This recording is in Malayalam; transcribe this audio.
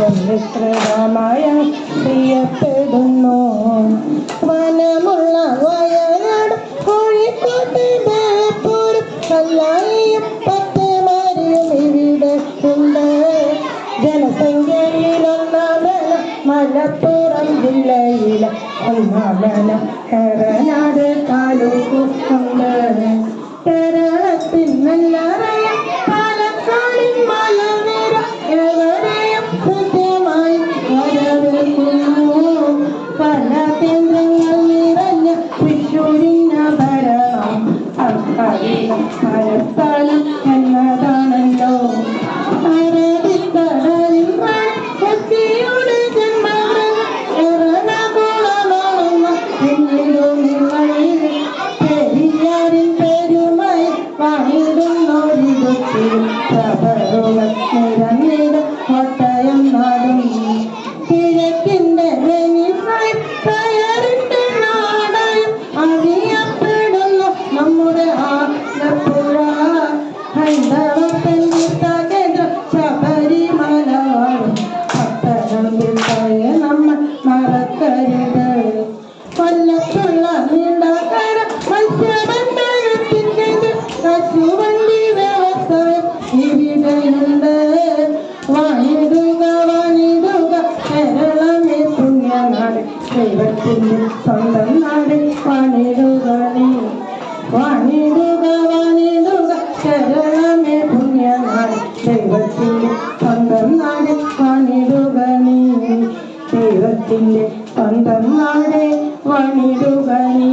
മിശ്രിതമായ പ്രിയപ്പെടുന്നു. വനമുള്ള വയനാട് കോഴിക്കോട്ട് ബേപ്പൂരും കല്ലായിയും പത്തേമാരിയും ഇവിടെ ഉണ്ട്. ജനസംഖ്യയിലൊന്നാമന മലപ്പുറം ജില്ലയിലെ ഒന്നാമന എറനാട് താലൂക്കുണ്ട്. കേരളത്തിൽ നെല്ലറയും പാലക്കാടിൻ മലനിര എവരെയും കൃത്യമായി വരവേൽക്കുന്നു. പല കേന്ദ്രങ്ങൾ നിറഞ്ഞ തൃശ്ശൂരിനഭരണം അക്കാര്യം മരക്കാലം എന്നതാണല്ലോ. അറബിക്കടലിൽ കൊച്ചിയുടെ ജന്മമൃഗം എറണാകുളമാണെന്ന പിന്നീടും പെരിയാറിൻ പെരുമായി വാണിടുന്നൊരിടത്ത് പ്രഭറുകൾ നിരന്നിടും കോട്ടയം നാടും. കിഴക്കിന്റെ വെനിസായി കയറിന്റെ നാടായും അറിയപ്പെടുന്നു നമ്മുടെ ആലപ്പുഴ. ഹൈന്ദവത്തിന്റെ കേന്ദ്രം ശബരിമലവാഴും പത്തനംതിട്ടയെ നമ്മൾ മറക്കരുത്. കൊല്ലത്തുള്ള നീണ്ടകര മത്സ്യബന്ധനത്തിന്റെ കശുവണ്ടി വ്യവസായം ഇവിടെയുണ്ട്. വാണിടുക വാണിടുക കേരളമേ പുണ്യനാട്, ദൈവത്തിന്റെ സ്വന്തം നാട് വാണിടുക നീ. വാണിടുക വാണിടുക കേരളമേ പുണ്യനാട്, ദൈവത്തിന്റെ സ്വന്തം നാട് വാണിടുക നീ. ദൈവത്തിന്റെ സ്വന്തം നാട് വാണിടുക നീ.